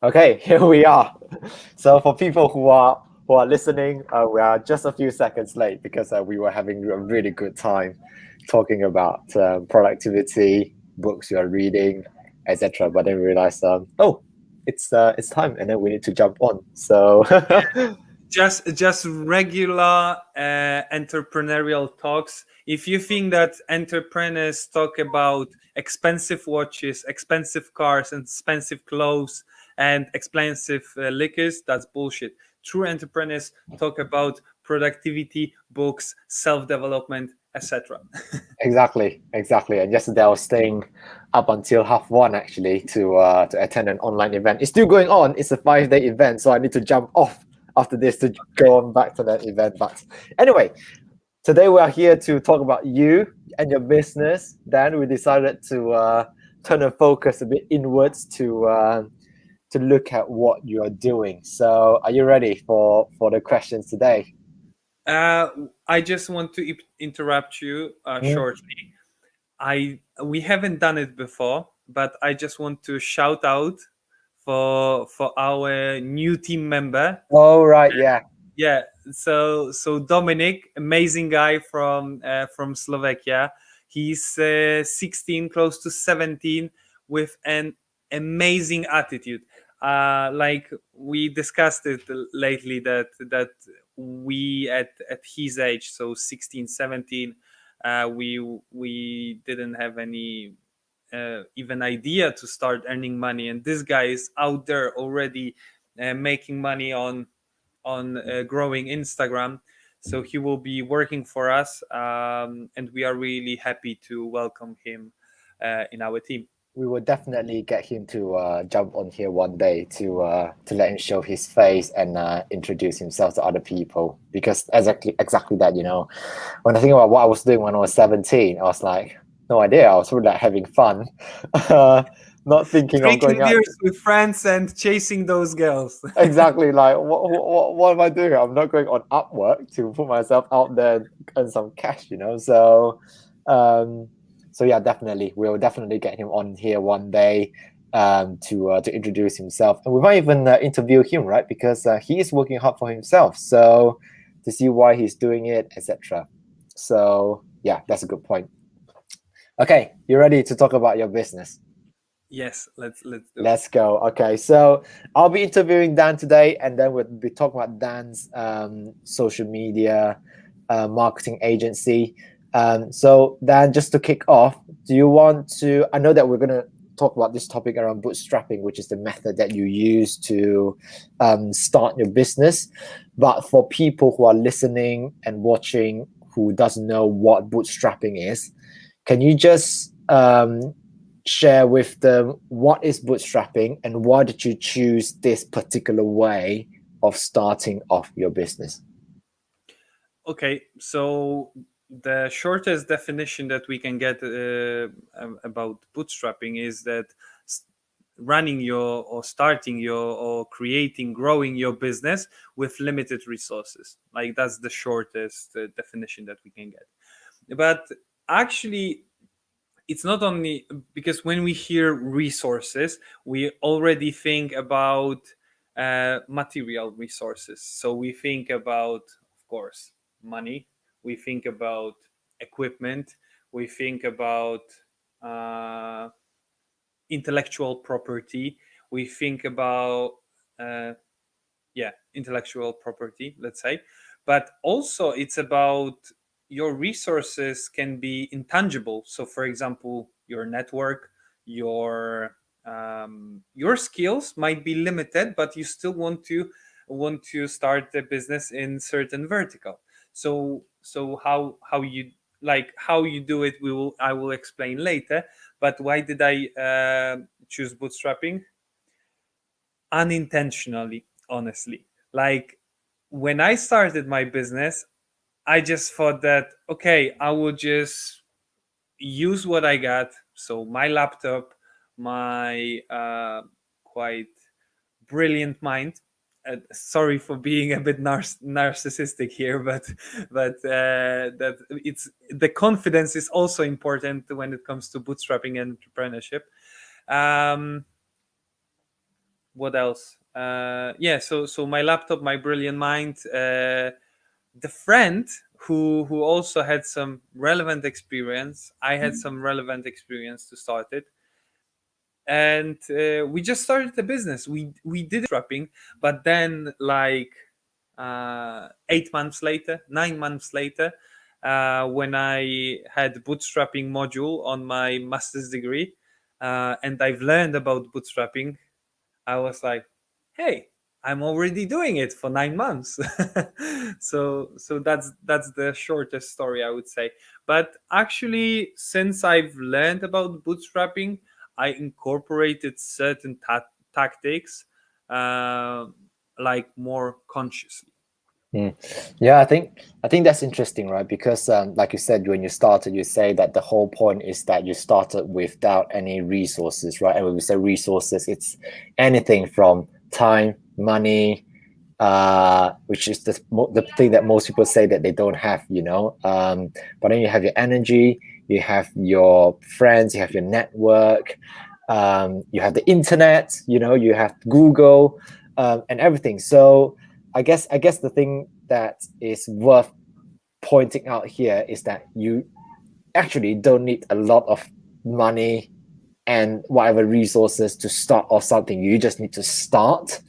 Okay, here we are. So for people who are listening, we are just a few seconds late because we were having a really good time talking about productivity, books you are reading, etc. But then we realized, it's time, and then we need to jump on. So Just regular entrepreneurial talks. If you think that entrepreneurs talk about expensive watches, expensive cars, and expensive clothes and expensive liquors, that's bullshit. True entrepreneurs talk about productivity, books, self-development, etc. exactly. And yesterday I was staying up until 1:30 actually to attend an online event. It's still going on. It's a 5-day event, so I need to jump off after this to go on back to that event. But anyway, today we are here to talk about you and your business. Then we decided to turn the focus a bit inwards to look at what you are doing. So, are you ready for the questions today? Uh, I just want to interrupt you Mm. shortly. We haven't done it before, but I just want to shout out for our new team member. Oh, right, yeah. Yeah, so Dominic, amazing guy from Slovakia. He's 16, close to 17, with an amazing attitude. Like we discussed it lately that we at his age, so 16, 17, we didn't have any even idea to start earning money, and this guy is out there already making money on growing Instagram. So he will be working for us, and we are really happy to welcome him in our team. We will definitely get him to jump on here one day to let him show his face and introduce himself to other people. Because exactly that, when I think about what I was doing when I was 17, I was like, no idea. I was really like having fun, not thinking of Drinking going out. beers with friends and chasing those girls. Exactly, like what am I doing? I'm not going on Upwork to put myself out there and earn some cash. Um, so yeah, definitely, we'll definitely get him on here one day to introduce himself, and we might even interview him, right? Because he is working hard for himself, so to see why he's doing it, etc. So yeah, that's a good point. Okay, you ready to talk about your business? Yes, let's do it. Let's go. Okay, so I'll be interviewing Dan today, and then we'll be talking about Dan's social media marketing agency. So Dan, just to kick off, do you want to? I know that we're gonna talk about this topic around bootstrapping, which is the method that you use to start your business. But for people who are listening and watching who doesn't know what bootstrapping is, can you just share with them what is bootstrapping and why did you choose this particular way of starting off your business? Okay, so the shortest definition that we can get about bootstrapping is that running your or starting your or creating growing your business with limited resources. Like that's the shortest definition that we can get. But actually, it's not only because when we hear resources, we already think about material resources. So we think about, of course, money. We think about equipment. We think about uh, intellectual property. We think about uh, intellectual property, let's say. But also it's about your resources can be intangible. So for example, your network, your skills might be limited, but you still want to start the business in certain vertical. So how you how you do it, I will explain later. But why did I choose bootstrapping? Unintentionally, honestly. Like when I started my business, I just thought that, okay, I will just use what I got. So my laptop, my quite brilliant mind. Sorry for being a bit narcissistic here, but that it's the confidence is also important when it comes to bootstrapping and entrepreneurship. Um, what else? Yeah, so my laptop, my brilliant mind, the friend who also had some relevant experience. I had some relevant experience to start it, and we just started the business. We did strapping, but then like 8 months later, 9 months later, when I had bootstrapping module on my master's degree, and I've learned about bootstrapping, I was like, hey, I'm already doing it for 9 months. So that's the shortest story, I would say. But actually, since I've learned about bootstrapping, I incorporated certain tactics, uh, like more consciously. Mm. Yeah, I think that's interesting, right? Because like you said, when you started, you say that the whole point is that you started without any resources, right? And when we say resources, it's anything from time, money, which is the thing that most people say that they don't have, you know. But then you have your energy, you have your friends, you have your network, you have the internet, you know, you have Google, and everything. So I guess the thing that is worth pointing out here is that you actually don't need a lot of money and whatever resources to start off something. You just need to start.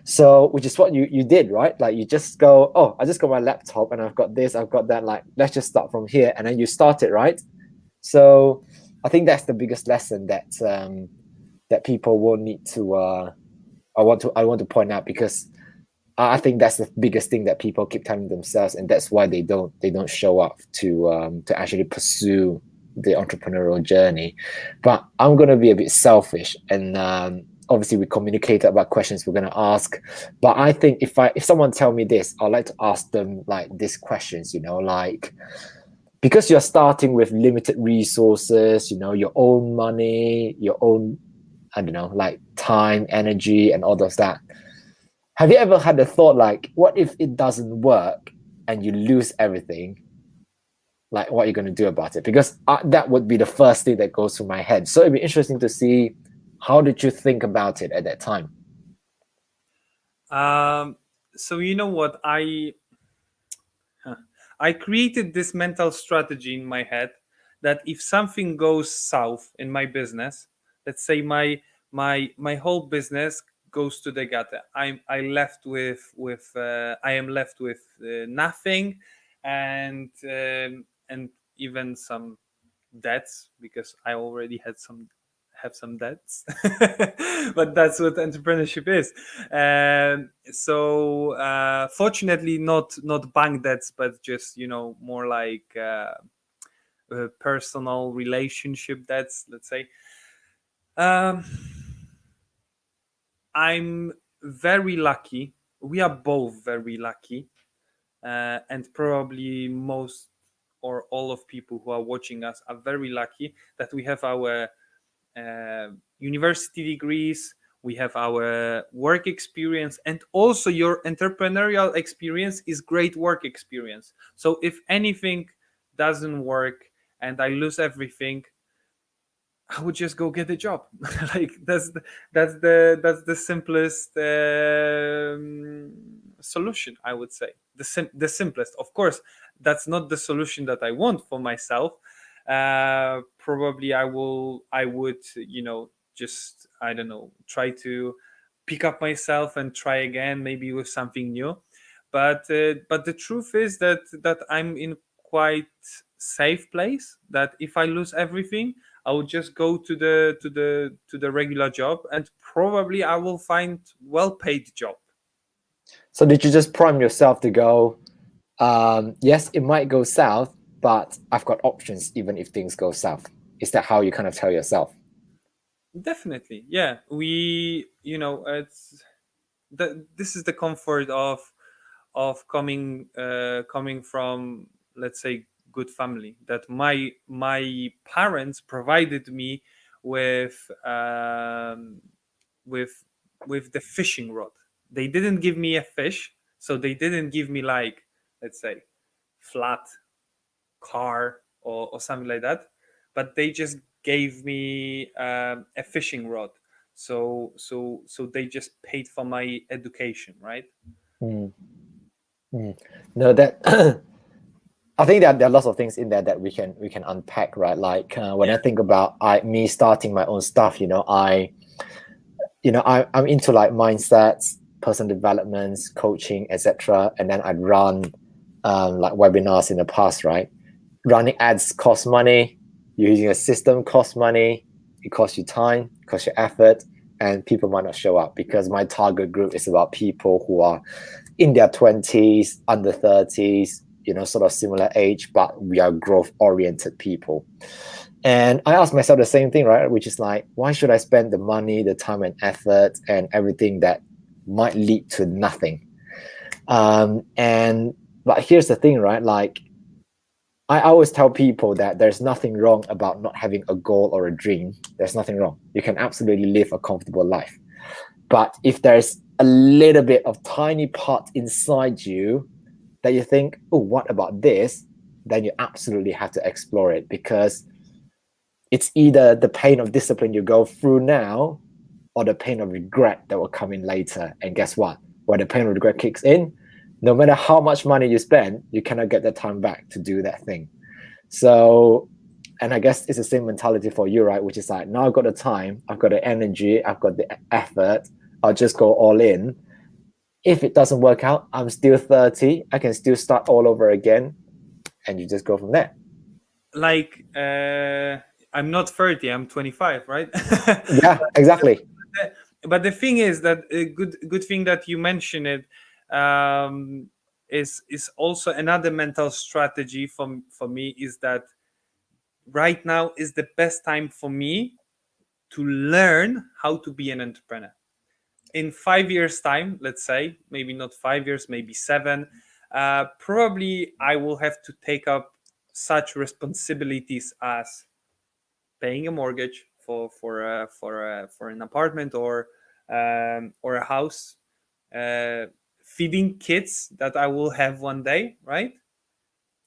So which is what you did, right? Like you just go, oh, I just got my laptop and I've got this, I've got that, like let's just start from here, and then you start it, right? So I think that's the biggest lesson that people will need to I want to point out, because I think that's the biggest thing that people keep telling themselves, and that's why they don't show up to actually pursue the entrepreneurial journey. But I'm gonna be a bit selfish, and obviously we communicated about questions we're gonna ask. But I think if someone tell me this, I'd like to ask them like these questions, you know, like because you're starting with limited resources, you know, your own money, your own, I don't know, like time, energy, and all those that. Have you ever had the thought like, what if it doesn't work and you lose everything? Like, what are you going to do about it? Because that would be the first thing that goes through my head. So it'd be interesting to see how did you think about it at that time? Um, so you know what I created this mental strategy in my head that if something goes south in my business, let's say my whole business goes to the gutter. I am left with nothing, and even some debts because I already had some have some debts. But that's what entrepreneurship is. So fortunately, not bank debts, but just more like personal relationship debts, let's say. um, I'm very lucky. We are both very lucky, and probably most or all of people who are watching us are very lucky that we have our uh, university degrees, we have our work experience, and also your entrepreneurial experience is great work experience. So if anything doesn't work and I lose everything, I would just go get a job. Like that's the simplest solution, I would say. The simplest. Of course, that's not the solution that I want for myself. Probably I would just, I don't know, try to pick up myself and try again, maybe with something new. But the truth is that I'm in quite safe place. That if I lose everything, I would just go to the regular job, and probably I will find well paid job. So did you just prime yourself to go, yes, it might go south, but I've got options even if things go south? Is that how you kind of tell yourself? Definitely, yeah. This is the comfort of coming from, let's say, good family, that my parents provided me with with with the fishing rod. They didn't give me a fish, so they didn't give me, like, let's say, flat car or something like that, but they just gave me a fishing rod. So they just paid for my education, right? Mm, mm. No, that I think that there are lots of things in there that we can unpack, right? Like when I Yeah. think about me starting my own stuff, I'm into like mindsets, personal developments, coaching, etc. And then I'd run like webinars in the past, right? Running ads costs money. Using a system costs money. It costs you time, it costs you effort, and people might not show up because my target group is about people who are in their 20s, under 30s, sort of similar age, but we are growth oriented people. And I asked myself the same thing, right? Which is like, why should I spend the money, the time and effort and everything that might lead to nothing? And but here's the thing, right? Like I always tell people that there's nothing wrong about not having a goal or a dream. There's nothing wrong. You can absolutely live a comfortable life. But if there's a little bit of tiny part inside you that you think, oh, what about this? Then you absolutely have to explore it, because it's either the pain of discipline you go through now or the pain of regret that will come in later. And guess what? When the pain of regret kicks in, no matter how much money you spend, you cannot get the time back to do that thing. So, and I guess it's the same mentality for you, right? Which is like, now I've got the time, I've got the energy, I've got the effort, I'll just go all in. If it doesn't work out, I'm still 30, I can still start all over again, and you just go from there. Like I'm not 30, I'm 25, right? Yeah, exactly. But the thing is that a good thing that you mentioned it, is also another mental strategy for me, is that right now is the best time for me to learn how to be an entrepreneur. In 5 years time, let's say, maybe not 5 years, maybe 7, probably I will have to take up such responsibilities as paying a mortgage for an apartment, or a house, uh, feeding kids that I will have one day, right?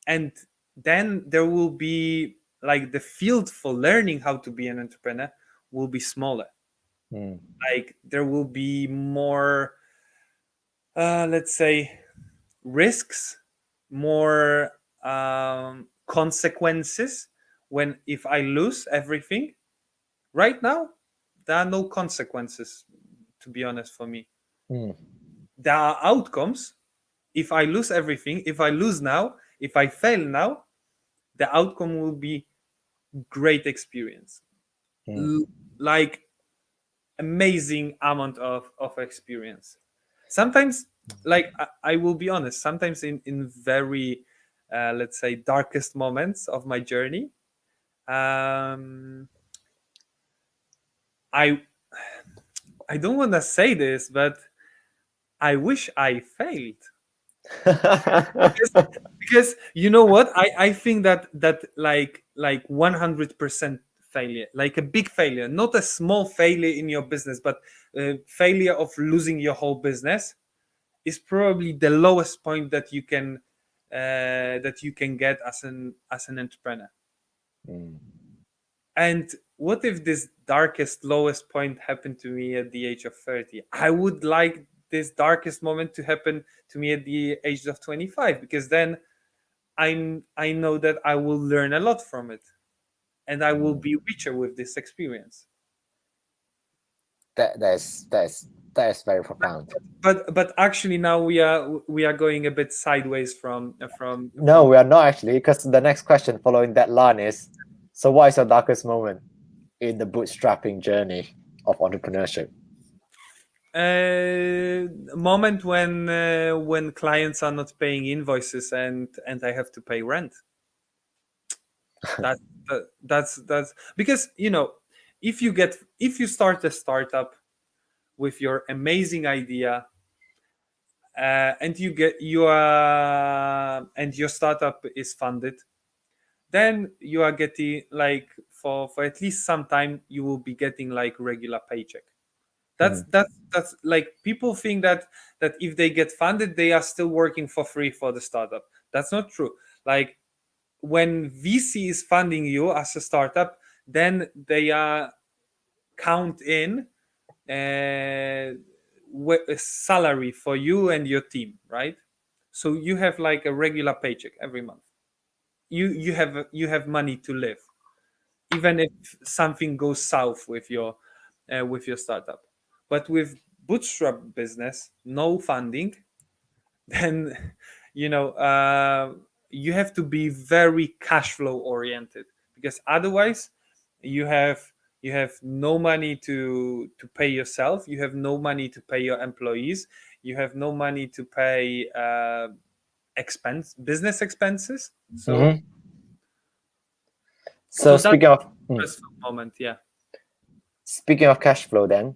And then there will be, like, the field for learning how to be an entrepreneur will be smaller. Mm, Like, there will be more, let's say, risks, more consequences, when if I lose everything. Right now, there are no consequences, to be honest, for me. mm, There are outcomes. If I lose everything, if I lose now, if I fail now, the outcome will be great experience. mm. L- like, amazing amount of experience. Sometimes, like, I will be honest, sometimes in very, let's say, darkest moments of my journey, um, I I don't want to say this, but I wish I failed. Because you know what, I think that like 100% failure, like a big failure, not a small failure in your business, but failure of losing your whole business, is probably the lowest point that you can get as an entrepreneur. Mm. And what if this darkest, lowest point happened to me at the age of 30? I would like this darkest moment to happen to me at the age of 25, because then I know that I will learn a lot from it, and I will Mm. be richer with this experience. That is very profound. But actually, now we are going a bit sideways No, from. we are not actually, because the next question following that line is, so what is your darkest moment in the bootstrapping journey of entrepreneurship? Moment when clients are not paying invoices, and I have to pay rent. That, that's because, if you start a startup with your amazing idea, and and your startup is funded, then you are getting, like, for at least some time, you will be getting like regular paycheck. that's Mm, that's that's like, people think that if they get funded, they are still working for free for the startup. That's not true. Like, when VC is funding you as a startup, then they are count in a salary for you and your team, right? So you have like a regular paycheck every month. You have money to live, even if something goes south with your startup. But with bootstrap business, no funding, then you know you have to be very cash flow oriented, because otherwise you have you have no money to pay yourself, you have no money to pay your employees, you have no money to pay business expenses. So Mm-hmm. So so that's speaking of a stressful moment, yeah. speaking of cash flow, then,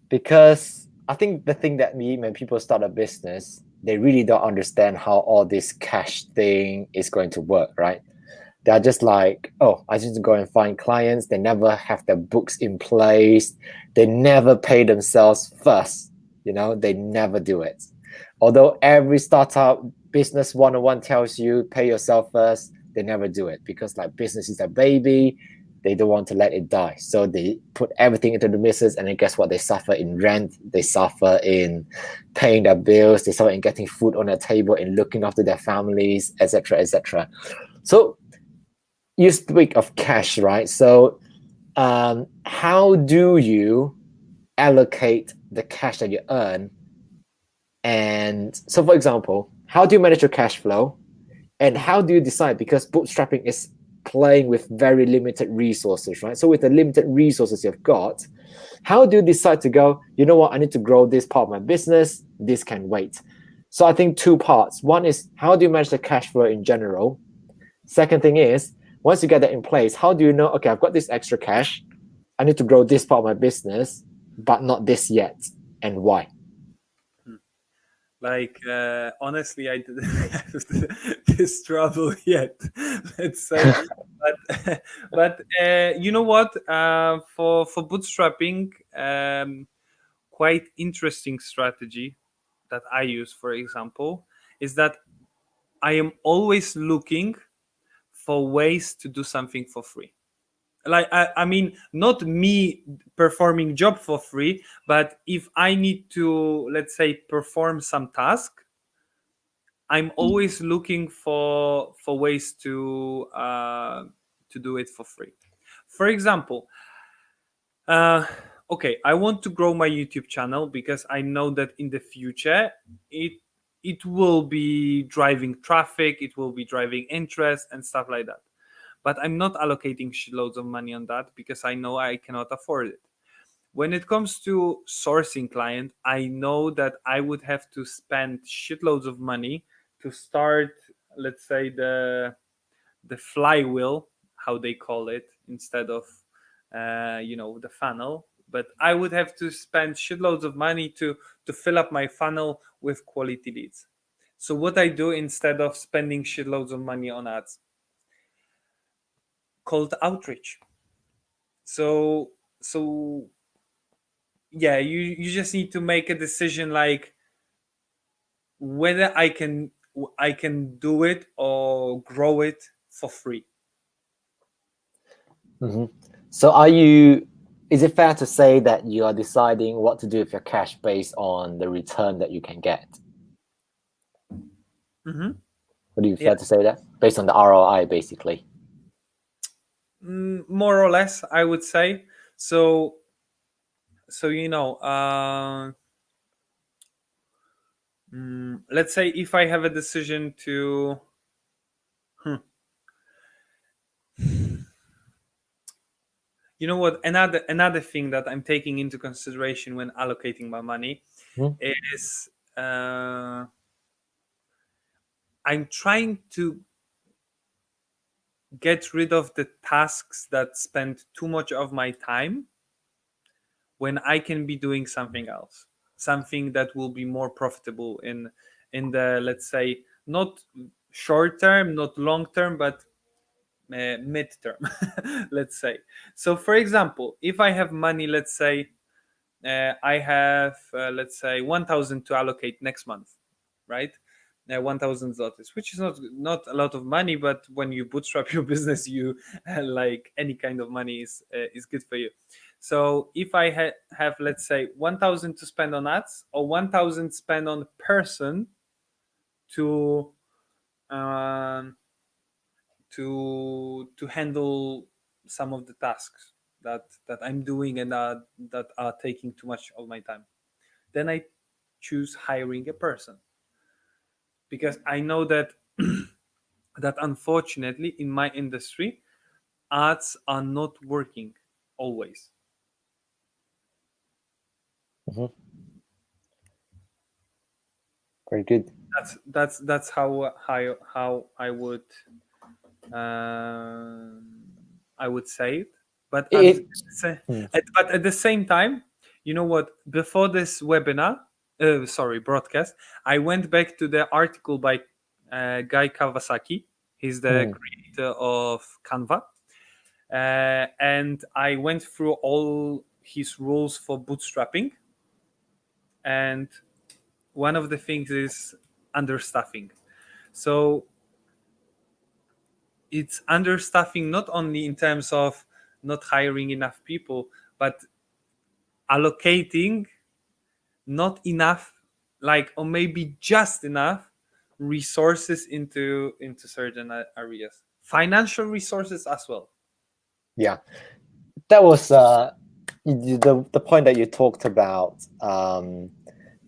because I think the thing that me when people start a business, they really don't understand how all this cash thing is going to work, right? They're just like, oh, I just need to go and find clients. They never have their books in place. They never pay themselves first. They never do it. Although every startup business 101 tells you pay yourself first, they never do it because like business is a baby. They don't want to let it die. So they put everything into the business, and then guess what? They suffer in rent, they suffer in paying their bills, they suffer in getting food on their table, in looking after their families, etc., etc. So you speak of cash, right? So how do you allocate the cash that you earn? And so, for example, how do you manage your cash flow? And how do you decide? Because bootstrapping is playing with very limited resources, right? So, with the limited resources you've got, how do you decide to go, you know what, I need to grow this part of my business, this can wait? So, I think two parts. One is how do you manage the cash flow in general? Second thing is, once you get that in place, how do you know, okay, I've got this extra cash, I need to grow this part of my business, but not this yet, and why? Like honestly, I didn't have this trouble yet, let's say. But you know what, for bootstrapping, quite interesting strategy that I use, for example, is that I am always looking for ways to do something for free. Like I mean, not me performing job for free, but if I need to, let's say, perform some task, I'm always looking for ways to do it for free. For example, uh, okay, I want to grow my YouTube channel because I know that in the future it it will be driving traffic, it will be driving interest and stuff like that. But I'm not allocating shitloads of money on that because I know I cannot afford it. When it comes to sourcing client, I know that I would have to spend shitloads of money to start, let's say, the flywheel, how they call it, instead of the funnel. But I would have to spend shitloads of money to fill up my funnel with quality leads. So what I do instead of spending shitloads of money on ads, cold outreach. So yeah, you just need to make a decision, like whether I can do it or grow it for free. Mm-hmm. So is it fair to say that you are deciding what to do with your cash based on the return that you can get? Mm-hmm. Would it be Yeah. fair to say that? Based on the ROI, basically. More or less, I would say. So let's say if I have a decision to hmm, you know what, another thing that I'm taking into consideration when allocating my money Mm-hmm. is I'm trying to get rid of the tasks that spend too much of my time when I can be doing something else, something that will be more profitable in the, let's say, not short term, not long term, but mid-term, let's say. So for example, if I have money, let's say I have let's say 1000 to allocate next month, right? 1000 zlotys, which is not a lot of money, but when you bootstrap your business, you like any kind of money is good for you. So if I have, let's say, 1,000 to spend on ads, or 1,000 spend on person to um, to handle some of the tasks that I'm doing and that are taking too much of my time, then I choose hiring a person, because I know that that unfortunately in my industry ads are not working always. Mhm. Very good. That's how um, I would say it. But It, mm, at the same time, you know what? Before this webinar, sorry, broadcast, I went back to the article by Guy Kawasaki. He's the mm. creator of Canva, and I went through all his rules for bootstrapping, and one of the things is understaffing. So it's understaffing not only in terms of not hiring enough people, but allocating not enough, like, or maybe just enough resources into certain areas, financial resources as well. Yeah, that was the point that you talked about,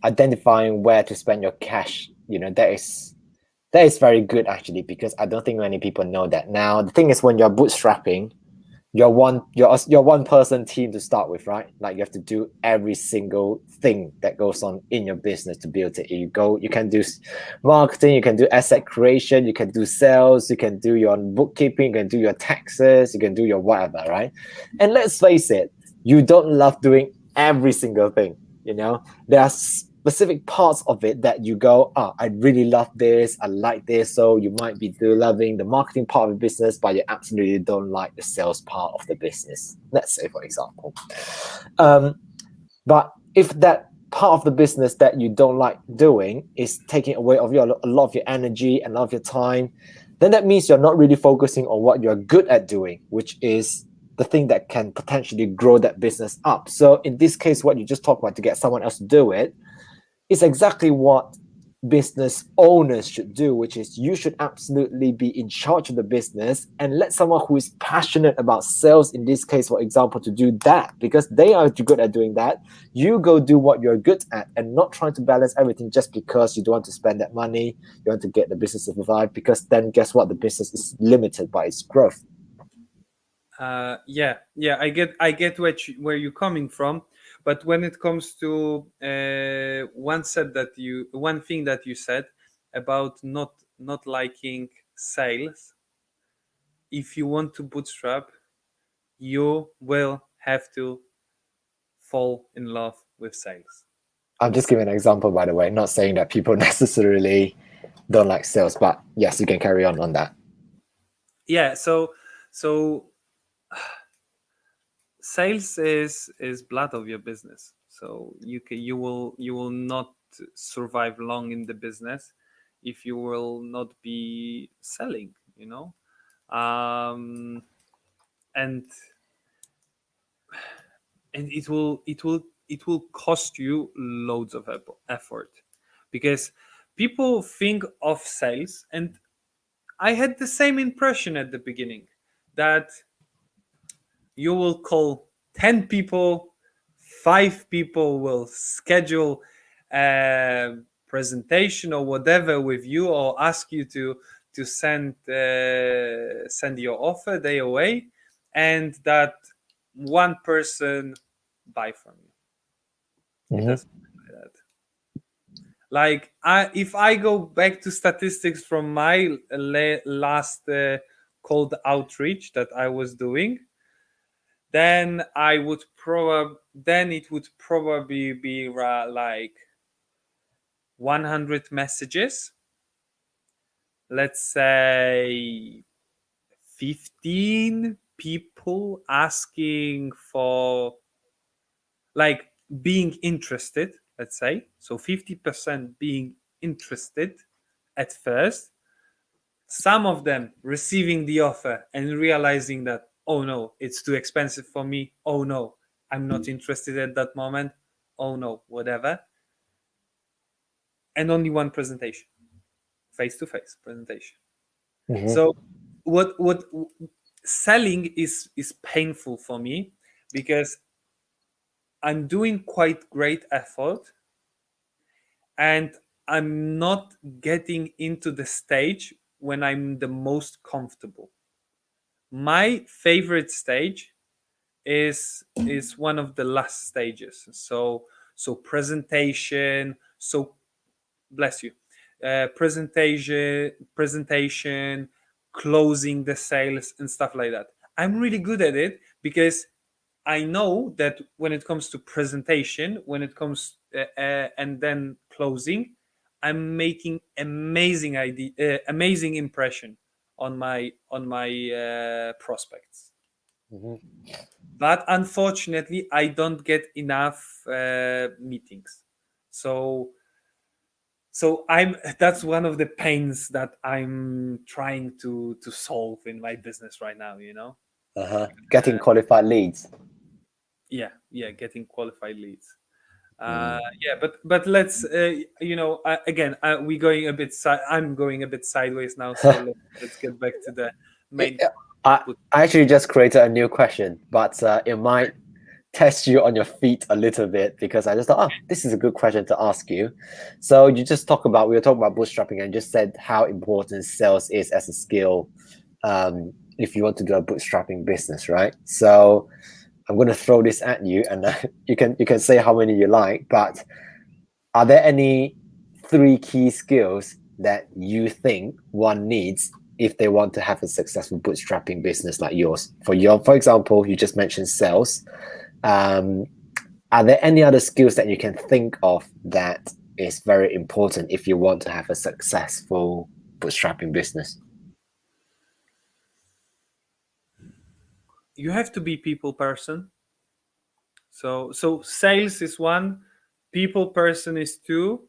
identifying where to spend your cash. That is very good actually, because I don't think many people know that. Now the thing is, when you're bootstrapping, you're one person team to start with, right? Like, you have to do every single thing that goes on in your business to build it. You can do marketing, you can do asset creation, you can do sales, you can do your bookkeeping, you can do your taxes, you can do your whatever, right? And let's face it, you don't love doing every single thing. There are specific parts of it that you go, oh, I really love this, I like this. So you might be loving the marketing part of the business, but you absolutely don't like the sales part of the business, let's say, for example. But if that part of the business that you don't like doing is taking away a lot of your energy and a lot of your time, then that means you're not really focusing on what you're good at doing, which is the thing that can potentially grow that business up. So in this case, what you just talked about, to get someone else to do it, is exactly what business owners should do, which is you should absolutely be in charge of the business and let someone who is passionate about sales, in this case, for example, to do that, because they are good at doing that. You go do what you're good at, and not trying to balance everything just because you don't want to spend that money. You want to get the business to survive, because then guess what? The business is limited by its growth. Yeah, I get where you're coming from, but when it comes to one thing that you said about not liking sales, if you want to bootstrap, you will have to fall in love with sales. I'm just giving an example, by the way, not saying that people necessarily don't like sales, but yes, you can carry on that. Yeah, so sales is blood of your business. So you will not survive long in the business if you will not be selling, um and it will cost you loads of effort, because people think of sales, and I had the same impression at the beginning, that you will call 10 people, 5 people will schedule a presentation or whatever with you, or ask you to send your offer day away, and that one person buy from you. It Mhm. doesn't work like that. Like, if I go back to statistics from my last cold outreach that I was doing, then it would probably be like 100 messages, let's say 15 people asking for, like, being interested, let's say, so 50% being interested at first, some of them receiving the offer and realizing that, oh no, it's too expensive for me, oh no, I'm not interested at that moment. Oh no, whatever. And only one presentation, face to face presentation. Mhm. So what selling is painful for me because I'm doing quite great effort and I'm not getting into the stage when I'm the most comfortable. My favorite stage is one of the last stages. So presentation, so bless you, presentation, closing the sales and stuff like that. I'm really good at it because I know that when it comes to presentation, when it comes and then closing, I'm making amazing impression on my prospects. Mhm. But unfortunately, I don't get enough meetings. So so I'm that's one of the pains that I'm trying to solve in my business right now. Uh-huh. Getting qualified leads. Yeah, getting qualified leads. Mm. Yeah, but let's again, we going a bit I'm going a bit sideways now, so let's get back to the It- main I, put. I actually just created a new question, but it might test you on your feet a little bit because I just thought, oh, this is a good question to ask you. So you just we were talking about bootstrapping and just said how important sales is as a skill if you want to do a bootstrapping business, right? So I'm going to throw this at you, and you can say how many you like. But are there any three key skills that you think one needs if they want to have a successful bootstrapping business like yours? For example, you just mentioned sales. Um, are there any other skills that you can think of that is very important if you want to have a successful bootstrapping business? You have to be people person. So sales is one, people person is two.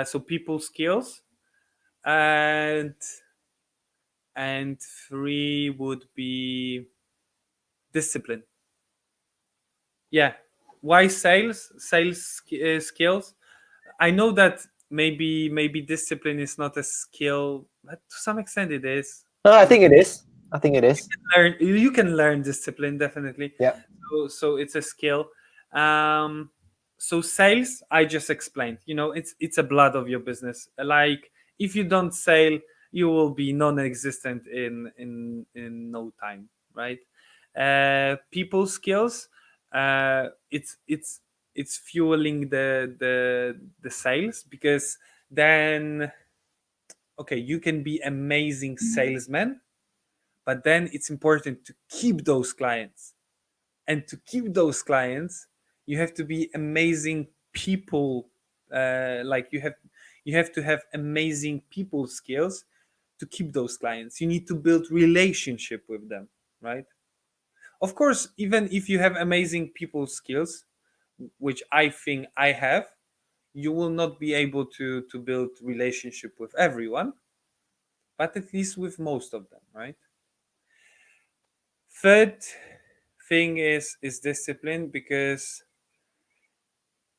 So people skills, and three would be discipline. Yeah. Why skills? I know that maybe discipline is not a skill, but to some extent it is. No, I To think it is. I think it is. you can learn discipline, definitely. Yeah. So it's a skill. um so sales, I just explained, it's a blood of your business. Like, if you don't sell, you will be non-existent in no time, right? People skills, it's fueling the sales, because then, okay, you can be amazing salesman, but then it's important to keep those clients. And to keep those clients, you have to be amazing people. Like, you have to have amazing people skills to keep those clients. You need to build relationship with them, right? Of course, even if you have amazing people skills, which I think I have, you will not be able to build relationship with everyone, but at least with most of them, right? Third thing is discipline, because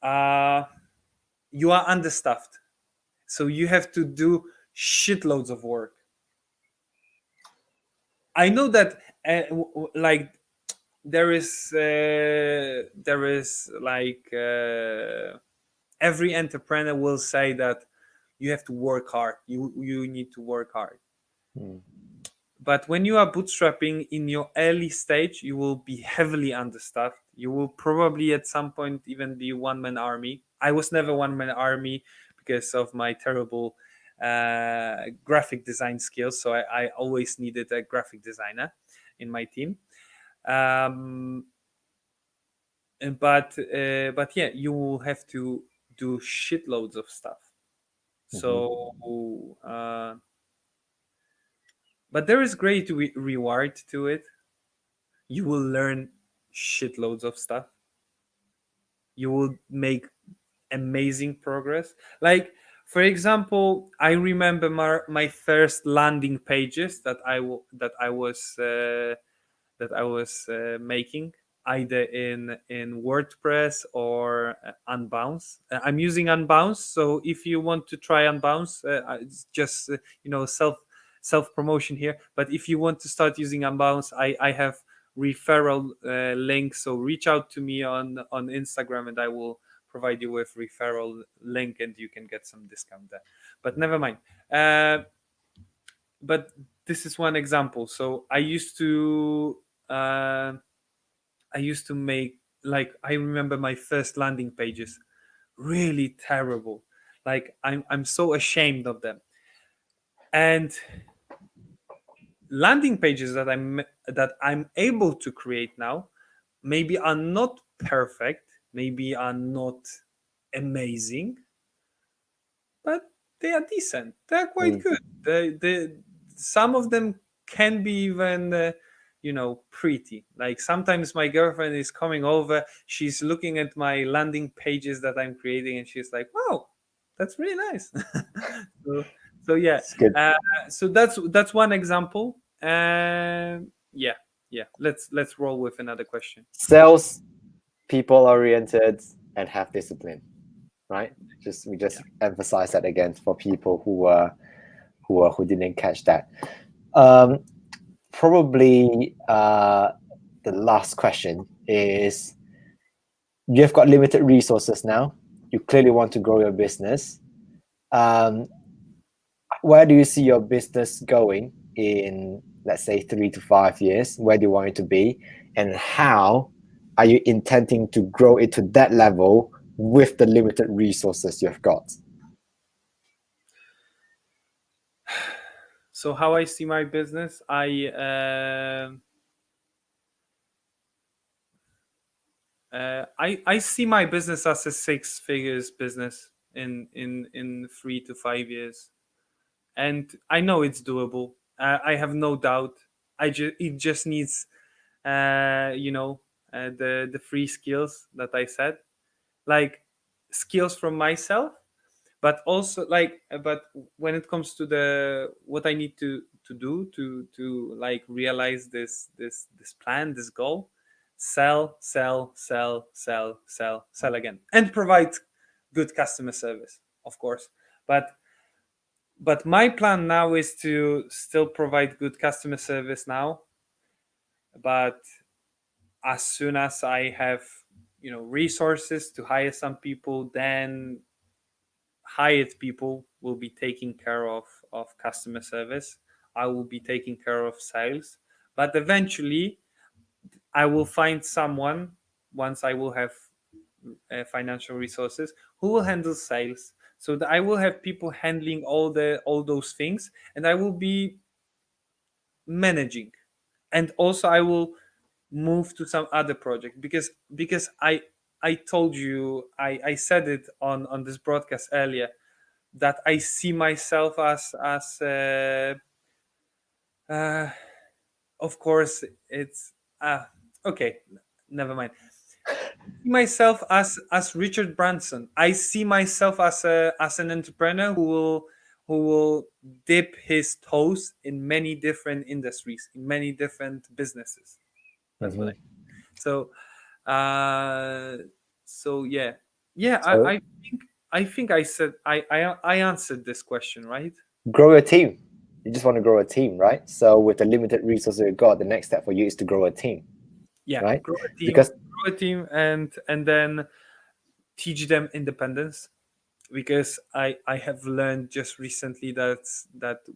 uh you are understaffed, so you have to do shitloads of work. I know that, like, there is like, every entrepreneur will say that you have to work hard, you need to work hard. Mm. But when you are bootstrapping in your early stage, you will be heavily understaffed. You will probably at some point even be one man army. I was never one man army because of my terrible graphic design skills. So I always needed a graphic designer in my team. Um, but yeah, you will have to do shitloads of stuff. Mhm. So, but there is great reward to it. You will learn shitloads of stuff. You will make amazing progress. Like, for example, I remember my first landing pages that I was making. either in WordPress or Unbounce. I'm using Unbounce, so if you want to try Unbounce, it's just self promotion here. But if you want to start using Unbounce, I have referral links. So reach out to me on Instagram, and I will provide you with referral link, and you can get some discount there. But never mind. But this is one example. So I used to make, like, I remember my first landing pages, really terrible. Like, I'm so ashamed of them. And landing pages that I'm able to create now maybe are not perfect, maybe are not amazing, but they are decent. They're quite Mm. good. Some of them can be even pretty. Like, sometimes my girlfriend is coming over, she's looking at my landing pages that I'm creating, and she's like, wow, that's really nice. so, so yeah. It's good. uh, so that's one example. Yeah, yeah, let's roll with another question. Sales, people oriented, and have discipline, right? We just emphasize that again for people who didn't catch that. Probably the last question is: you've got limited resources now. You clearly want to grow your business. Um, where do you see your business going in, let's say, 3 to 5 years? Where do you want it to be, and how are you intending to grow it to that level with the limited resources you've got? So how I see my business, I see my business as a six figures business in 3 to 5 years, and I know it's doable. I have no doubt. It just needs the free skills that I said, like skills from myself, but also but when it comes to the what I need to do to like realize this plan, this goal: sell, sell, sell, sell, sell, sell again, and provide good customer service, of course. But my plan now is to still provide good customer service now, but as soon as I have resources to hire some people, then hired people will be taking care of customer service. I will be taking care of sales, but eventually I will find someone, once I will have financial resources, who will handle sales, so that I will have people handling all those things, and I will be managing. And also I will move to some other project, because I told you, I said it on this broadcast earlier, that I see myself as uh, of course it's okay, never mind. I see myself as Richard Branson. I see myself as an entrepreneur who will dip his toes in many different industries, in many different businesses. That's what I. So, uh, so yeah, yeah. So I think I said I answered this question, right? grow a team. You just want to grow a team, right? So with the limited resources you've got, the next step for you is to grow a team, Yeah, right? grow Because a team, and then teach them independence, because I have learned just recently that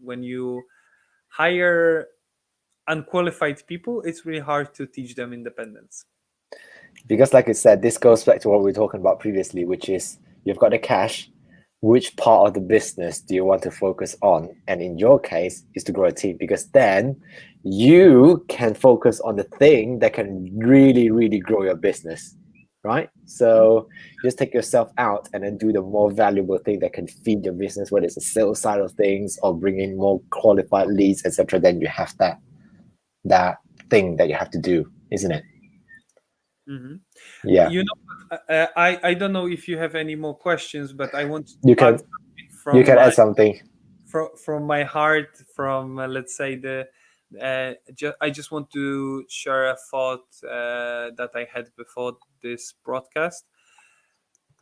when you hire unqualified people, it's really hard to teach them independence. like I said, this goes back to what we were talking about previously, which is you've got the cash. Which part of the business do you want to focus on? And in your case, is to grow a team, because then you can focus on the thing that can really, really grow your business, right? So just take yourself out and then do the more valuable thing that can feed your business, whether it's the sales side of things or bring in more qualified leads, etc. Then you have that thing that you have to do, isn't it? Mm-hmm. Yeah. You know, I don't know if you have any more questions, but I want to You add can something you from can my add something. from my heart, from let's say I just want to share a thought that I had before this broadcast.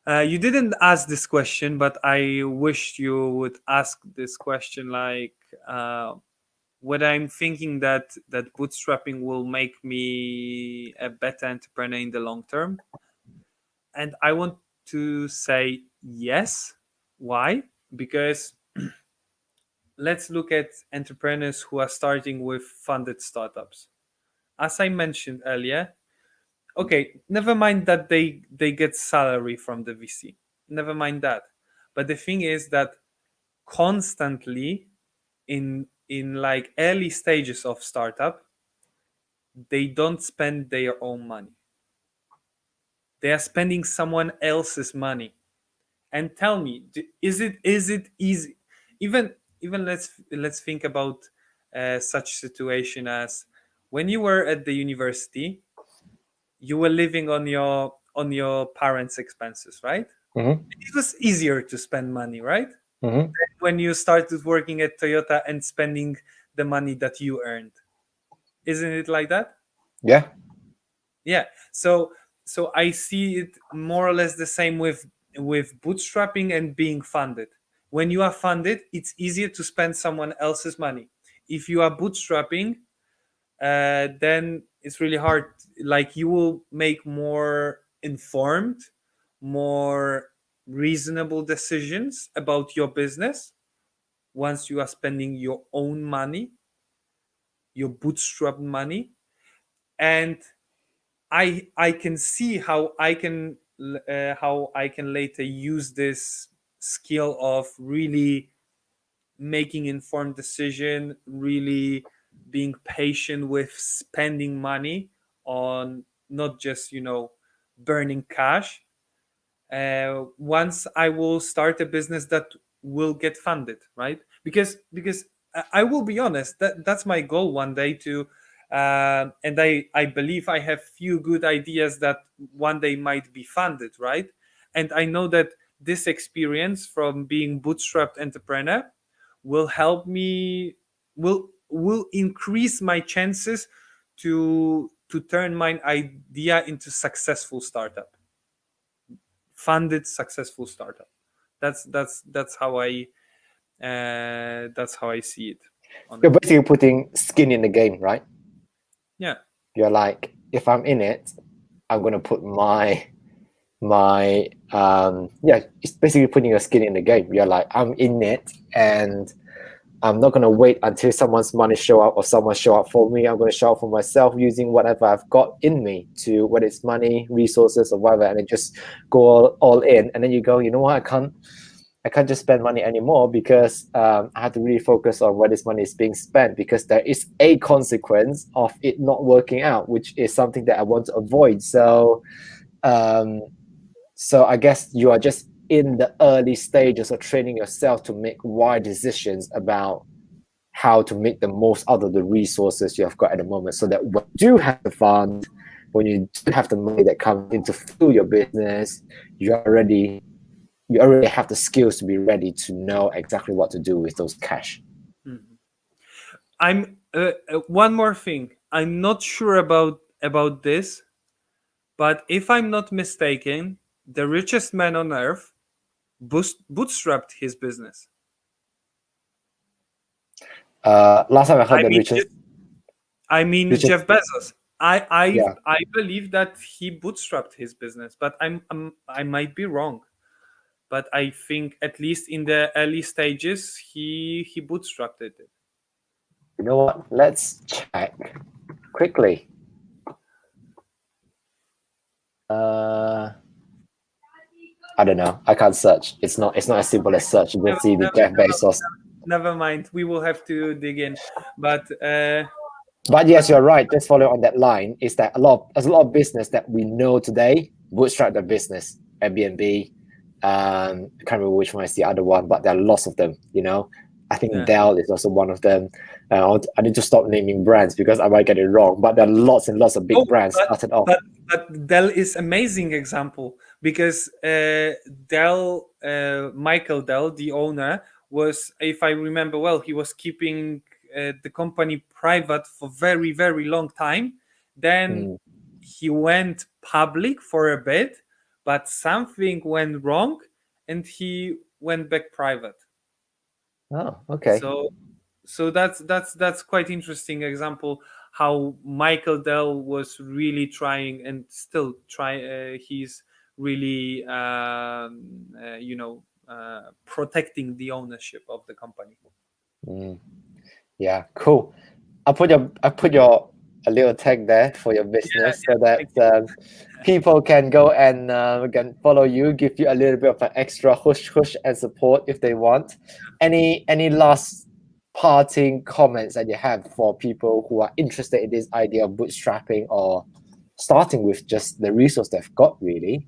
You didn't ask this question, but I wished you would ask this question, like whether I'm thinking that bootstrapping will make me a better entrepreneur in the long term. And I want to say yes. Why? Because let's look at entrepreneurs who are starting with funded startups. As I mentioned earlier, okay, never mind that they get salary from the VC. Never mind that. But the thing is that constantly in like early stages of startup, they don't spend their own money. They are spending someone else's money. And tell me, is it easy? Even even let's think about such situation as when you were at the university, you were living on your parents' expenses, right? Mm-hmm. It was easier to spend money, right? Mm-hmm. When you started working at Toyota and spending the money that you earned. Isn't it like that? Yeah. Yeah. So I see it more or less the same with bootstrapping and being funded. When you are funded, it's easier to spend someone else's money. If you are bootstrapping, then it's really hard. Like you will make more informed, more reasonable decisions about your business once you are spending your own money, your bootstrap money. And I can see how I can later use this skill of really making informed decision, really being patient with spending money on not just burning cash. Once I will start a business that will get funded, right? Because I will be honest, that's my goal one day to, and I believe I have few good ideas that one day might be funded, right? And I know that this experience from being bootstrapped entrepreneur will help me, will increase my chances to turn my idea into successful startup, funded successful startup. That's how I see it, You're honestly. basically putting skin in the game, right? Yeah. You're like, if I'm in it, I'm gonna put my yeah, it's basically putting your skin in the game. You're like, I'm in it, and I'm not gonna wait until someone's money show up or someone show up for me. I'm gonna show up for myself using whatever I've got in me, to whether it's money, resources, or whatever, and then just go all in. And then you go, you know what, I can't just spend money anymore, because I have to really focus on where this money is being spent, because there is a consequence of it not working out, which is something that I want to avoid. Um, so I guess you are just in the early stages of training yourself to make wise decisions about how to make the most out of the resources you have got at the moment, so that when you do have the fund, when you do have the money that comes in to fuel your business, you already have the skills to be ready to know exactly what to do with those cash. Mhm. I'm one more thing. I'm not sure about this, but if I'm not mistaken, the richest man on earth bootstrapped his business. Last time I heard I the mean, richest, Jeff Bezos. yeah, I believe that he bootstrapped his business, but I might be wrong. But I think at least in the early stages, he bootstrapped it. you know what? Let's check quickly. Uh, I don't know. I can't search. It's not as simple as search. You Never, just see the never, Jeff never, Bezos. never mind. We will have to dig in. But But but yes, you're right. Just follow on that line. Is that there's a lot of business that we know today bootstrap the business. Airbnb. I can't remember which one is the other one, but there are lots of them. I think yeah. Dell is also one of them. I need to stop naming brands because I might get it wrong. But there are lots and lots of big Oh, brands started off. but Dell is amazing example because Dell, Michael Dell, the owner, was, if I remember well, he was keeping the company private for very, very long time. Then he went public for a bit, but something went wrong and he went back private. Oh, okay. So that's quite interesting example how Michael Dell was really trying and still try. He's really protecting the ownership of the company. Yeah, cool. I put your a little tag there for your business so that people can go and can follow you, give you a little bit of an extra hush and support if they want. Any last parting comments that you have for people who are interested in this idea of bootstrapping or starting with just the resource they've got, really?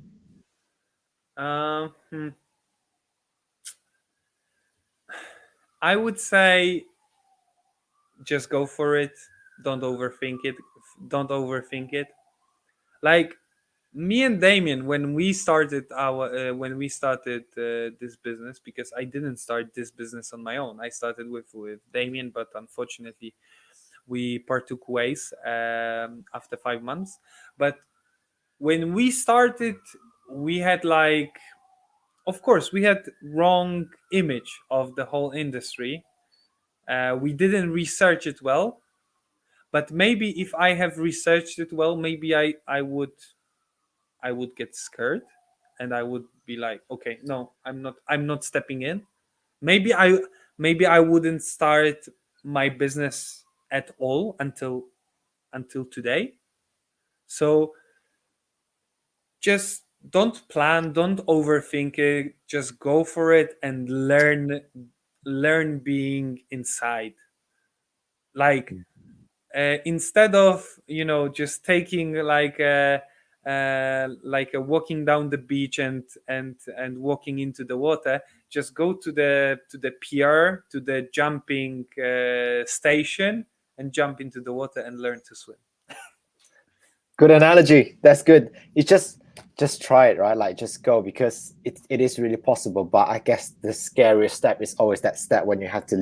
I would say just go for it. Don't overthink it. Don't overthink it. Like me and Damien, when we started this business, because I didn't start this business on my own. I started with Damien, but unfortunately, we partook ways after 5 months. But when we started, we had of course, we had wrong image of the whole industry. We didn't research it well, but maybe if I have researched it well, maybe I would get scared, and I would be like, okay, no, I'm not stepping in. Maybe I wouldn't start my business at all until today. So just don't plan, don't overthink it, just go for it and learn being inside. Like instead of just taking like a walking down the beach and walking into the water, just go to the pier, to the jumping station, and jump into the water and learn to swim. Good analogy. That's good. It's just try it, right? Like just go, because it is really possible. But I guess the scariest step is always that step when you have to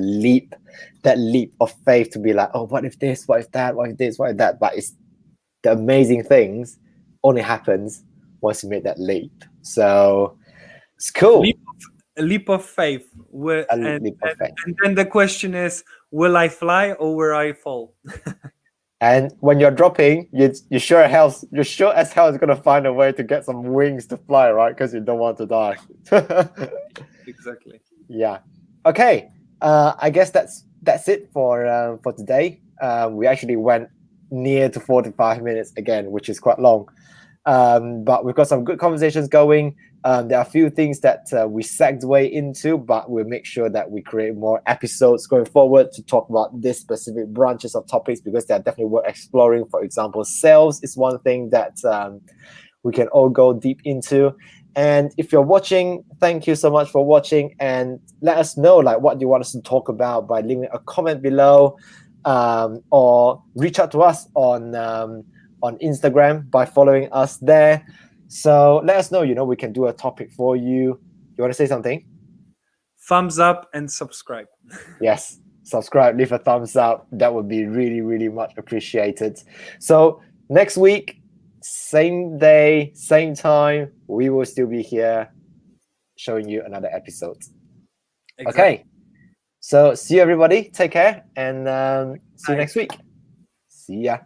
that leap of faith to be like, oh, what if this? What if that? What if this? What if that? But it's the amazing things only happens once you make that leap. So it's cool. A leap of faith. Leap of faith. And then the question is, will I fly or will I fall? And when you're dropping, you sure as hell is gonna find a way to get some wings to fly, right? Because you don't want to die. Exactly. Yeah. Okay. I guess that's it for today. We actually went near to 45 minutes again, which is quite long. But we've got some good conversations going. There are a few things that we segue into, but we'll make sure that we create more episodes going forward to talk about these specific branches of topics, because they're definitely worth exploring. For example, sales is one thing that we can all go deep into. And if you're watching, thank you so much for watching, and let us know like what you want us to talk about by leaving a comment below, or reach out to us on Instagram by following us there. So let us know, we can do a topic for you. You want to say something? Thumbs up and subscribe. Yes, subscribe, leave a thumbs up. That would be really, really much appreciated. So next week, same day, same time, we will still be here showing you another episode. Exactly. Okay. So see you, everybody. Take care, and see you next week. See ya.